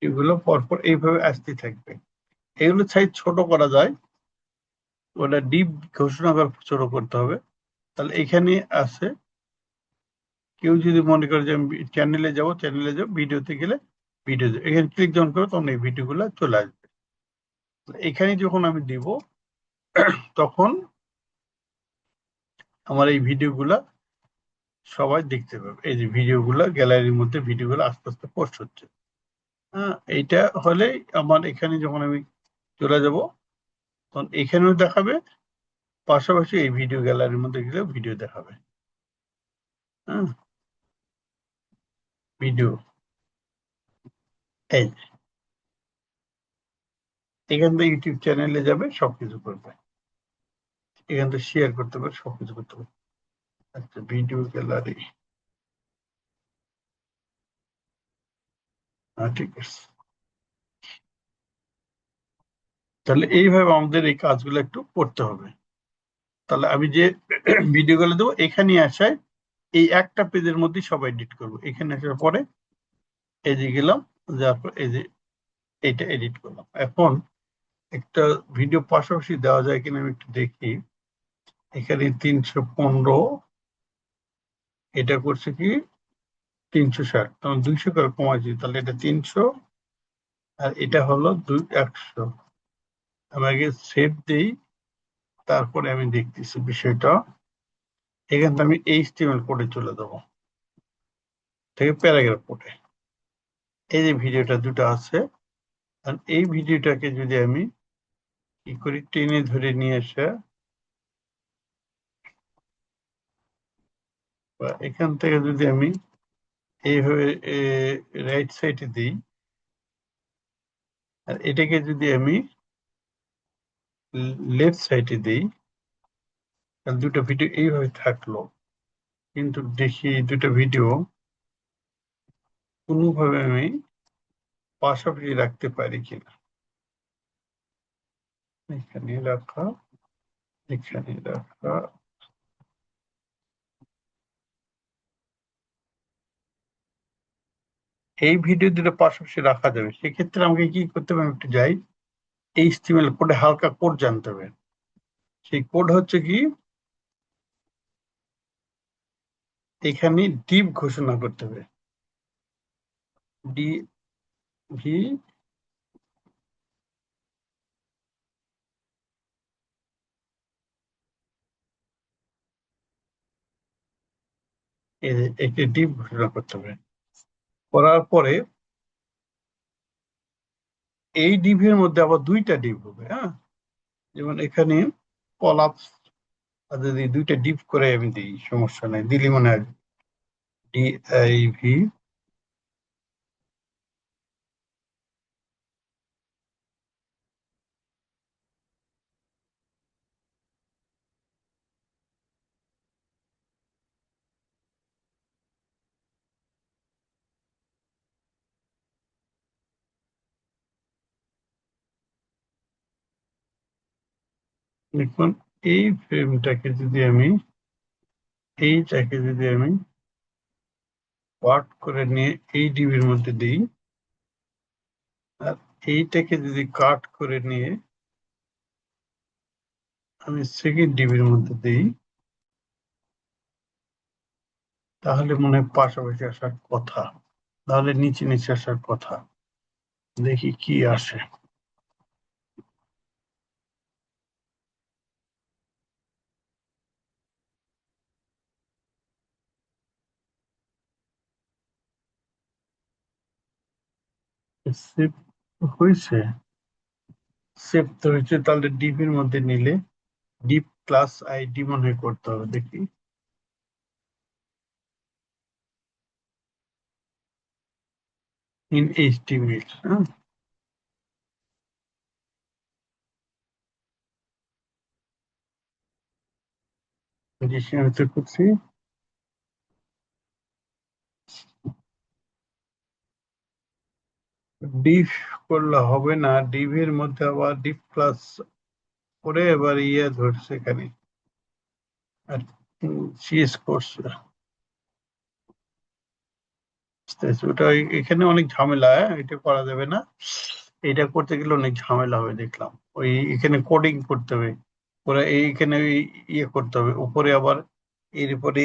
এগুলো পরপর এইভাবে আসতে থাকবে। এগুলো সাইজ ছোট করা যায়, ওটা ডিপ ঘোষণা করে ছোট করতে হবে। তাহলে এখানে আছে, কেউ যদি মনে করে যে আমি চ্যানেলে যাব, চ্যানেলে যাব, ভিডিওতে গেলে ভিডিও, এখানে ক্লিক যখন করবে তখন এই ভিডিওগুলো চলে আসবে। এখানে যখন আমি দিব তখন আমার এই ভিডিওগুলা সবাই দেখতে পাবে। এই যে ভিডিওগুলা গ্যালারির মধ্যে ভিডিওগুলো আস্তে আস্তে পোস্ট হচ্ছে। হ্যাঁ, এইটা হলে আমার এখানে যখন আমি চলে যাব তখন এখানেও দেখাবে, পাশাপাশি এই ভিডিও গ্যালারির মধ্যে গেলে ভিডিও দেখাবে। হ্যাঁ, ভিডিও, এই যে, এখান থেকে ইউটিউব চ্যানেলে যাবে, সবকিছু করবে, এখান থেকে শেয়ার করতে পারে, সবকিছু করতে পারে। আচ্ছা, ভিডিও গ্যালারি, হ্যাঁ ঠিক আছে। তাহলে এইভাবে আমাদের এই কাজগুলো একটু করতে হবে। তাহলে আমি যে ভিডিওগুলো দেবো এখানে আসায় এই একটা পেজের মধ্যে সব এডিট করবো, এখানে আসার পরে এই যে গেলাম, যার পর এই যে এইটা এডিট করলাম। এখন একটা ভিডিও পাশাপাশি দেওয়া যায় কিনা আমি একটু দেখি। এখানে 315, এটা করছে কি 360, তখন 200 করে কমাইছি, তাহলে এটা 300, আর এটা হলো 100। আমি আগে সেভ দিই, তারপরে আমি দেখতেছি বিষয়টা। এখান থেকে আমি এইচটিএমএল কোডে চলে যাবো, থেকে প্যারাগ্রাফ কোডে। এই যে ভিডিওটা দুটো আছে, আর এই ভিডিওটাকে যদি আমি কি করি, টেনে ধরে নিয়ে এসে বা এখান থেকে যদি আমি এইভাবে রাইট সাইডে দিই, আর এটাকে যদি আমি লেফট সাইডে দিই, তাহলে দুটো ভিডিও এইভাবে থাকলো। কিন্তু দেখি দুটো ভিডিও কোনোভাবে আমি পাশাপাশি রাখতে পারি কিনা। এখানে রাখা, এখানে রাখা, এই ভিডিও দুটো পাশাপাশি রাখা যাবে। সেক্ষেত্রে আমাকে কি করতে হবে, আমি একটু যাই, এইচটিএমএল কোডে হালকা কোড জানতে হবে। সেই কোড হচ্ছে কি, এখানে ডিপ ঘোষণা করতে হবে, ডি ভি, একটি ডিপ ঘোষণা করতে হবে। করার পরে এই ডিভের মধ্যে আবার দুইটা ডিভ হবে। হ্যাঁ, যেমন এখানে কলাপস, যদি দুইটা ডিপ করে আমি দিই, সমস্যা নাই, দিলি মনে হয় ডিআইভি, দেখুন এই ফ্রেমটাকে যদি আমি, এইটাকে যদি আমি কাট করে নিয়ে এই ডিবির মধ্যে দিই, আর এইটাকে যদি কাট করে নিয়ে আমি সেকেন্ড ডিবির মধ্যে দিই, তাহলে মনে হয় পাশাপাশি আসার কথা, তাহলে নিচে নিচে আসার কথা। দেখি কি আসে। সেভ হয়েছে, সেভ তো হয়েছে, তাহলে ডিপ এর মধ্যে নিলে ডিপ ক্লাস আইডি মনে হয় করতে হবে, দেখি। ইন এইচটিএমএল, হ্যাঁ, ডিকশনারিতে করছি। ডিপ করলে হবে না, ডিপ এর মধ্যে আবার ডিপ ক্লাস করে এবার ইয়ে ধরছে এখানে, আর সিএস করছে। ওটা এখানে অনেক ঝামেলা, এটা করা যাবে না, এটা করতে গেলে অনেক ঝামেলা হবে দেখলাম। ওই এখানে কোডিং করতে হবে, ওরা এইখানে ওই ইয়ে করতে হবে উপরে, আবার এর উপরে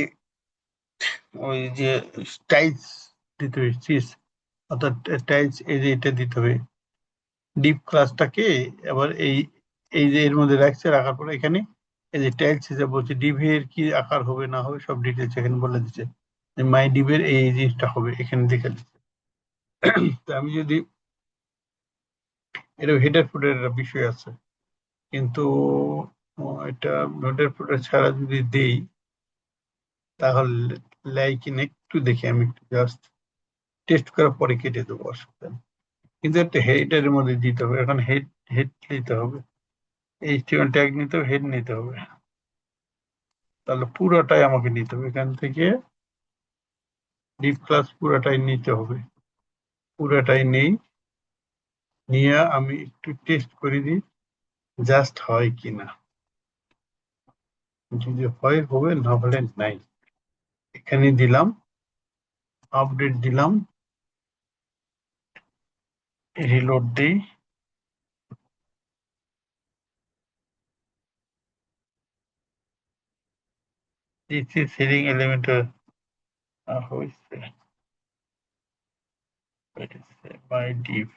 ওই যে টাইলস দিতে হবে, সিস অর্থাৎ টাইলস, এই যে এটা দিতে হবে ডিপ ক্লাসটাকে। এবার এই এই যে এর মধ্যে রাখছে, রাখার পরে এখানে এই যে টাইলস হিসেবে বলছে ডিভ এর কি আকার হবে না হবে সব ডিটেলস এখানে বলে দিচ্ছে, মাই ডিভের এই জিনিসটা হবে এখানে দেখে দিচ্ছে। তো আমি যদি, এটা হেডার ফুডের বিষয় আছে, কিন্তু এটা হেডার ফুডার ছাড়া যদি দেই তাহলে লাইকিন একটু দেখি, আমি একটু জাস্ট টেস্ট করার পরে কেটে দেবো, অসুবিধা নেই। কিন্তু একটা হেডের মধ্যে দিতে হবে, এখন হেড, হেড নিতে হবে, এইচটিএমএল ট্যাগ নিতে হবে, হেড নিতে হবে, তাহলে পুরোটাই আমাকে নিতে হবে এখান থেকে, ডিপ ক্লাস পুরোটাই নিতে হবে, পুরোটাই নেই, নিয়ে আমি একটু টেস্ট করে দিই জাস্ট হয় কিনা, যদি হয় হবে, না হলে নাই। এখানে দিলাম, আপডেট দিলাম, রিলোড দিই, দিচ্ছি সিলিং এলিমেন্ট হয়েছে, বাই ডিপ,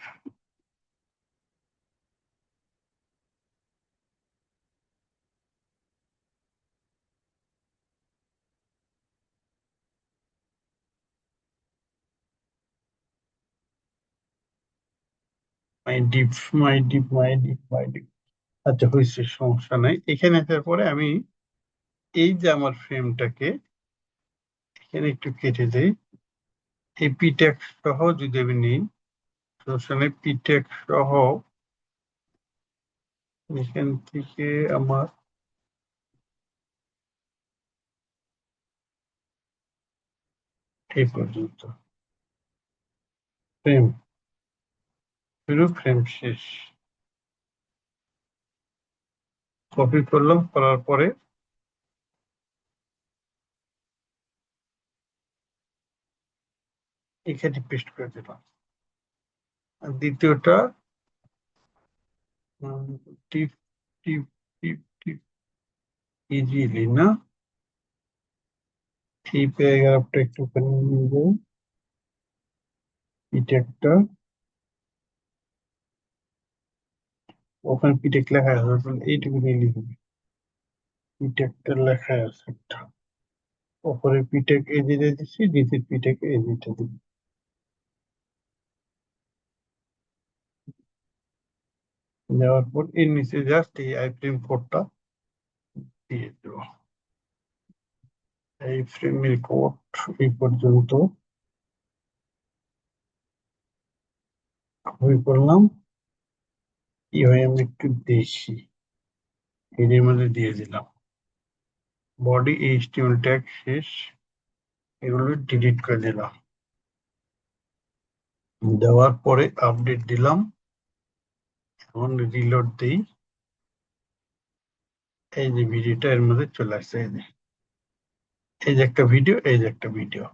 মাই ডিপ, মাই ডিপ, মাই ডিপ, মাই ডিপ। আচ্ছা হয়েছে, সমস্যা নাই। এখানে আসার পরে আমি এই যে আমার ফ্রেমটাকে এখানে একটু কেটে দেই, এই পিটেক সহ যদি আমি নিই, সমস্যা নেই, পিটেক সহ এখান থেকে আমার এই পর্যন্ত ফ্রেম শুরু, ফ্রেম শেষ, কপি করলাম, করার পরে এখানে পেস্ট করে দিলাম। আর দ্বিতীয়টা টিপ টিপ টিপ টিপ ইজিলি না, এই প্যারাগ্রাফটা একটুখানি নিয়ে যাই, পিটেকটা, ওখানে পিটেক লেখা আছে, এইটুকু নিয়ে লিখবে, পিটেকটা লেখা আছে একটা, ওপরে পিটেক এই যে দিচ্ছি, নিচের পিটেক এই যেটা দিচ্ছি, দেওয়ার পর এর নিচে জাস্ট এই আই ফ্রেম কোডটা দিয়ে দেবো, এই ফ্রেমের কোড এই পর্যন্ত কপি করলাম, কি হয় আমি একটু দেখি, এর মধ্যে দিয়ে দিলাম, বডি এইচটিএমএল ট্যাগ শেষ, এগুলো ডিলিট করে দিলাম, দেওয়ার পরে আপডেট দিলাম, এখন রিলোড দিই, এই যে ভিডিওটা এর মধ্যে চলে আসছে, এই যে, এই যে একটা ভিডিও, এই যে একটা ভিডিও,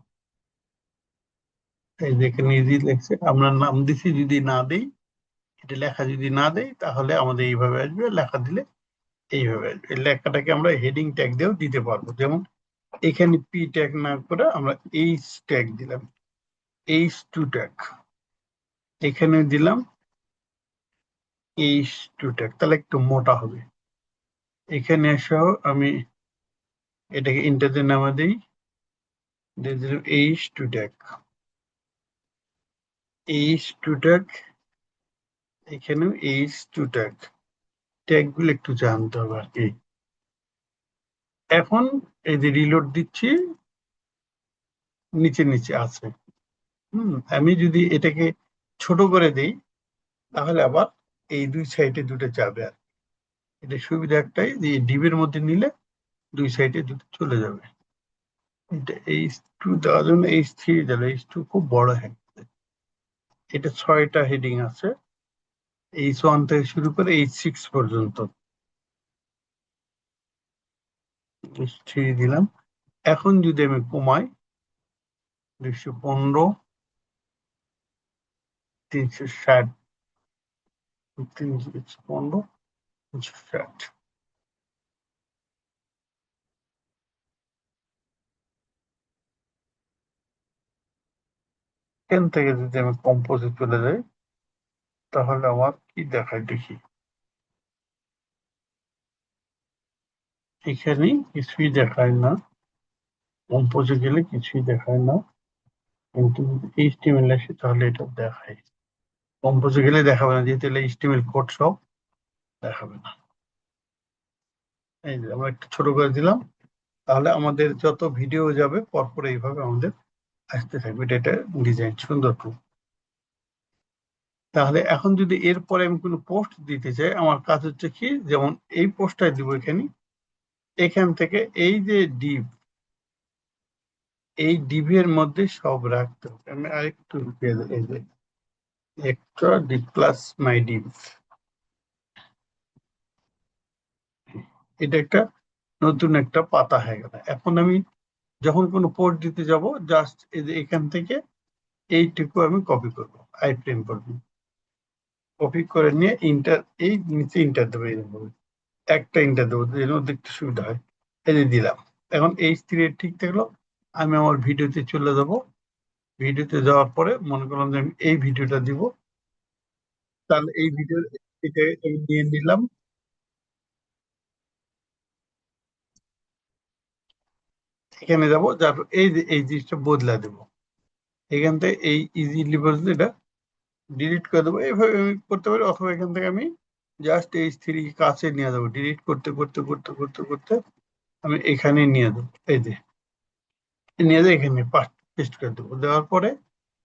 এই যে এখানে ইজি লেখছে, আমরা নাম দিছি, যদি না দেই, এটা লেখা যদি না দেই তাহলে আমাদের এইভাবে আসবে, লেখা দিলে এইভাবে আসবে। এই লেখাটাকে আমরা হেডিং ট্যাগ দিয়েও দিতে পারবো, যেমন এখানে পি ট্যাগ না করে আমরা এইচ ট্যাগ দিলাম, এইচ টু ট্যাগ এখানে দিলাম, এইচ টু ট্যাগ, তাহলে একটু মোটা হবে। এখানে এসেও আমি এটাকে ইন্টারতে নামা দিই, দিয়ে দিলাম H two tag, H2 tag, এখানেও H2 ট্যাগ, ট্যাগ গুলো একটু জানতে হবে আর কি। এখন এই যে রিলোড দিচ্ছি, নিচে নিচে আছে। আমি যদি এটাকে ছোট করে দেই, তাহলে আবার এই দুই সাইডে দুটো যাবে। আর এটা সুবিধা একটাই যে ডিবের মধ্যে নিলে দুই সাইডে দুটো চলে যাবে। এটা H2 দেওয়ার জন্য H3 দিলে, H2 খুব বড় হ্যাঁ। এটা 6টা হেডিং আছে, H1 থেকে শুরু করে H6 পর্যন্ত। H3 দিলাম। এখন যদি আমি কমাই, 215, 360, 315, 360। এখান থেকে যদি আমি কম্পোজে চলে যাই, তাহলে আমার কি দেখায় দেখি। এখানে কিছুই দেখায় না, কম্পোজে গেলে কিছুই দেখায় না, কিন্তু যদি এইচটিএমএল আসে তাহলে এটা দেখায়। কম্পোজে গেলে দেখাবে না, যেহেতু এইচটিএমএল কোড সব দেখাবে না। এই যে আমরা একটু ছোট করে দিলাম, তাহলে আমাদের যত ভিডিও যাবে পরপর এইভাবে আমাদের আসতে থাকবে। এটা ডিজাইন সুন্দর খুব। তাহলে এখন যদি এরপরে আমি কোনো পোস্ট দিতে চাই, আমার কাজ হচ্ছে কি, যেমন এই পোস্টটা দিব এখানে, এখান থেকে এই যে ডিভ, এই ডিভের মধ্যে সব রাখতে হবে। আমি আরেকটু ঢুকিয়ে দিই, এই যে এক্সট্রা ডিভ প্লাস মাই ডিভ, এটা একটা নতুন একটা পাতা হয়ে গেল। এখন আমি যখন কোনো পোস্ট দিতে যাব, জাস্ট এই যে এখান থেকে এইটুকু আমি কপি করব, আই ফ্রেম করব, কপি করে নিয়ে ইন্টার, এই নিচে ইন্টার দেবো, এইভাবে একটা ইন্টার দেবো যেন দেখতে সুবিধা হয়। এই যে দিলাম। এখন H3 ঠিক থাকলো। আমি আমার ভিডিওতে চলে যাব। ভিডিওতে যাওয়ার পরে মনে করলাম যে আমি এই ভিডিওটা দিব, তাহলে এই ভিডিও এটা আমি নিয়ে নিলাম। এখানে যাব, তারপর এই যে এই জিনিসটা বদলা দেবো। এখান থেকে এই ইজিলি বদলে এটা ডিলিট করে দেবো। এইভাবে আমি করতে পারি, অথবা এখান থেকে আমি জাস্ট H3 কাছে নিয়ে যাবো, ডিলিট করতে করতে করতে করতে করতে আমি এখানে নিয়ে দেবো। এই যে নিয়ে যাই, এখানে পেস্ট করে দেবো। দেওয়ার পরে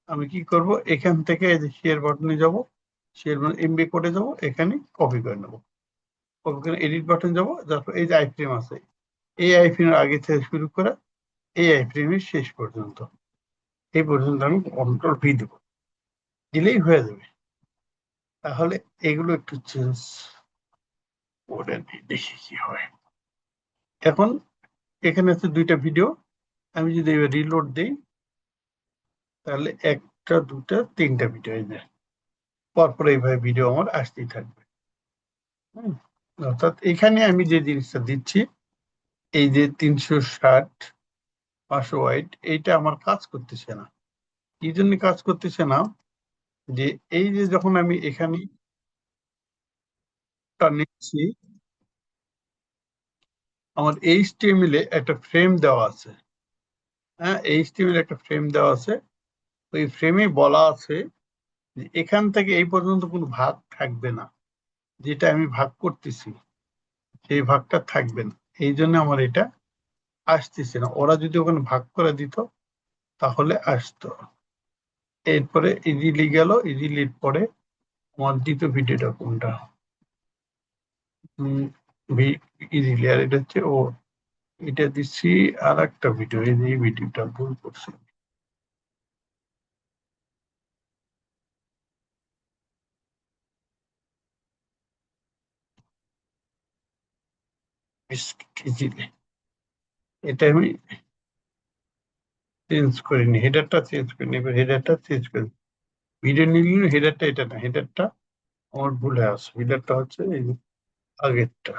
আমি কি করব, এখান থেকে এই যে শেয়ার বাটনে যাব, শেয়ার এমবি কোডে যাব, এখানে কপি করে নেবো। কপি করে এডিট বাটন যাব, তারপর এই যে আইফ্রেম আছে, এই আইফ্রেমের আগে থেকে শুরু করে এই আইফ্রেমের শেষ পর্যন্ত, এই পর্যন্ত আমি কন্ট্রোল ভি দেবো, দিলেই হয়ে যাবে। তাহলে এগুলো একটু চেঞ্জ করে নিই, দেখি কি হয়। এখন এখানে আছে দুইটা ভিডিও, আমি যদি এবার রিলোড দিই, তাহলে একটা দুটা তিনটা ভিডিও এই যায়, পরপর এইভাবে ভিডিও আমার আসতেই থাকবে। হুম। অর্থাৎ এখানে আমি যে জিনিসটা দিচ্ছি, এই যে 360, 500 ওয়াইট, এইটা আমার কাজ করতেছে না। কি জন্য কাজ করতেছে না, যে এই যে যখন আমি এখানে নিচ্ছি, আমার এইচটিএমএল এ একটা ফ্রেম দেওয়া আছে। হ্যাঁ, এইচটিএমএল একটা ফ্রেম দেওয়া আছে। ওই ফ্রেমে বলা আছে যে এখান থেকে এই পর্যন্ত কোনো ভাগ থাকবে না, যেটা আমি ভাগ করতেছি সেই ভাগটা থাকবে না। এই জন্য আমার এটা আসতেছে না। ওরা যদি ওখানে ভাগ করে দিত তাহলে আসতো। এরপরে ইজিলি গেল, ইজিলির পরে আমার দ্বিতীয় ভিডিওটা কোনটা, ইজিলি, আর এটা হচ্ছে ও, এটা দিচ্ছি আর একটা ভিডিও, এই যে এই ভিডিওটা ভুল করছি। ইজিলি, এটা আমি চেঞ্জ করিনি, হেডারটা চেঞ্জ করিনি, এবার হেডারটা চেঞ্জ করি। ভিডিও নিলে হেডারটা এটা না, হেডারটা আমার ভুল হয়ে আছে। হেডারটা হচ্ছে এই যে আগেরটা।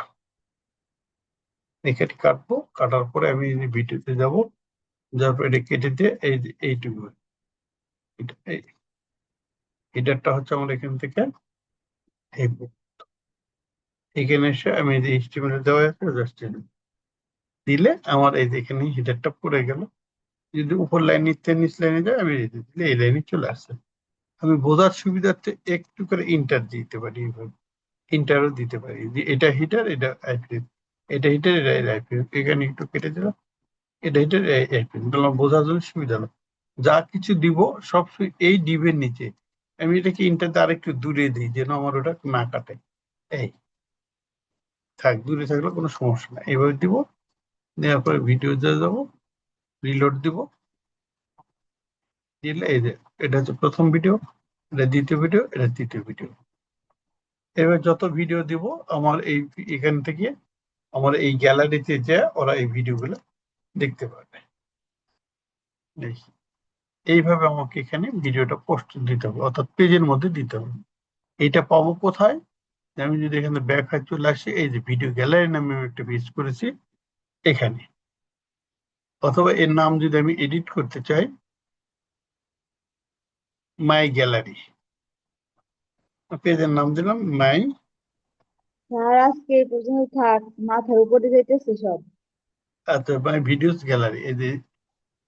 এখানে কাটবো, কাটার পরে আমি এই ভিডিওতে যাব, যার পরে এটা কেটে দিয়ে এই যে এইটুকু, এই হেডারটা হচ্ছে আমার এখান থেকে এই এখানে এসে আমি এই যে এইচটিএমএল দেওয়া আছে, জাস্ট দিলে আমার এই যে এখানে হেডারটা পড়ে গেল। যদি উপর লাইন নিচে নিচ লাইনে যায়, আমি এই যে দিলে এই লাইনে চলে আসছে। আমি বোঝার সুবিধার্থে একটু করে ইন্টার দিতে পারি, এইভাবে ইন্টারও দিতে পারি যে এটা হিটার, এটা আইপিএস, এটা হিটার, এটা আইপিএস, এখানে একটু কেটে দিলাম, এটা হিটার, আইপিএস দিলাম, বোঝার জন্য সুবিধা হলো। যা কিছু দিব সব এই ডিবের নিচে আমি এটাকে ইন্টারতে আরেকটু দূরে দিই যেন আমার ওটা না কাটে। এই থাক, দূরে থাকলে কোনো সমস্যা না, এইভাবে দিব। দেওয়ার পরে ভিডিও দিয়ে যাবো, রিলোড দিব, দিলে এই যে এটা হচ্ছে প্রথম ভিডিও, এটা দ্বিতীয় ভিডিও, এটা তৃতীয় ভিডিও। এবার যত ভিডিও দিব আমার এই এখান থেকে আমার এই গ্যালারিতে যে ওরা এই ভিডিওগুলো দেখতে পাবে। দেখি এইভাবে আমাকে এখানে ভিডিওটা পোস্ট দিতে হবে, অর্থাৎ পেজের মধ্যে দিতে হবে। এইটা পাবো কোথায়? আমি যদি এখানে ব্যাক হাই চলে আসি, এই যে ভিডিও গ্যালারি নামে আমি একটা পেজ করেছি এখানে, অথবা এর নাম যদি আমি এডিট করতে চাই, মাই গ্যালারি, পেজের নাম দিলাম মাই। স্যার আজকে এই পর্যন্ত থাক, মাথার উপরে যাইতেছে সব। আচ্ছা, মাই ভিডিওস গ্যালারি, এই যে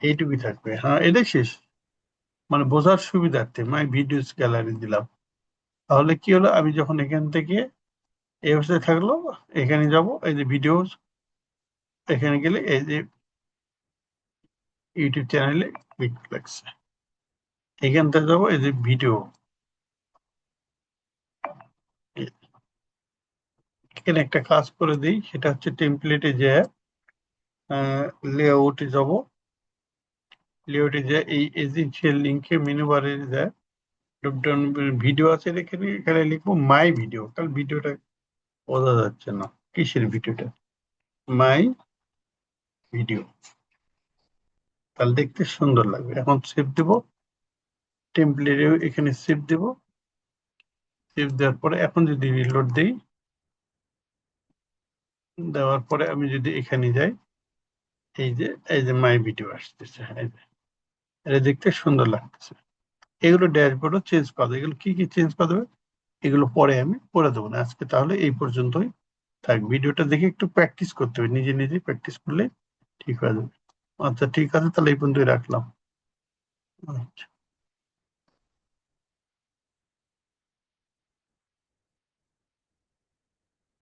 এইটুকুই থাকবে। হ্যাঁ, এটাই শেষ, মানে বোঝার সুবিধার্থে মাই ভিডিওস গ্যালারি দিলাম। তাহলে কি হলো, আমি যখন এখান থেকে এই অবস্থায় থাকলো, এখানে যাব, এই যে ভিডিওস, এখানে গেলে এই যে ইউটিউব চ্যানেলে ক্লিক লাগছে, এখান থেকে যাবো এই যে ভিডিও, এখানে একটা কাজ করে দিই, সেটা হচ্ছে টেমপ্লেটে যে লেআউটে যাব, লেআউটে যে এই এজেন্সিয়াল লিঙ্কে মেনু বারে যায় ড্রপডাউন ভিডিও আছে, এখানে এখানে লিখবো মাই ভিডিও, কারণ ভিডিওটা বোঝা যাচ্ছে না কিসের ভিডিওটা, মাই ভিডিও, তাহলে দেখতে সুন্দর লাগবে। এখন সেভ দেব, টেমপ্লেটেও এখানে সেভ দেব, সেভ দেওয়ার পরে এখন যদি রিলোড দেই, দেওয়ার পরে আমি যদি এখানে যাই, এই যে মাই ভিডিও আসতেছে, এই যে এটা দেখতে সুন্দর লাগতেছে। এগুলো ড্যাশবোর্ডও চেঞ্জ করা যাবে, এগুলো কি কি চেঞ্জ করা যাবে এগুলো পরে আমি করে দেবো না, আজকে তাহলে এই পর্যন্তই থাক। ভিডিওটা দেখে একটু প্র্যাকটিস করতে হবে, নিজে নিজে প্র্যাকটিস করলে ঠিক হয়ে যাবে। আচ্ছা ঠিক আছে, তাহলে এই পর্যন্তই রাখলাম। আচ্ছা।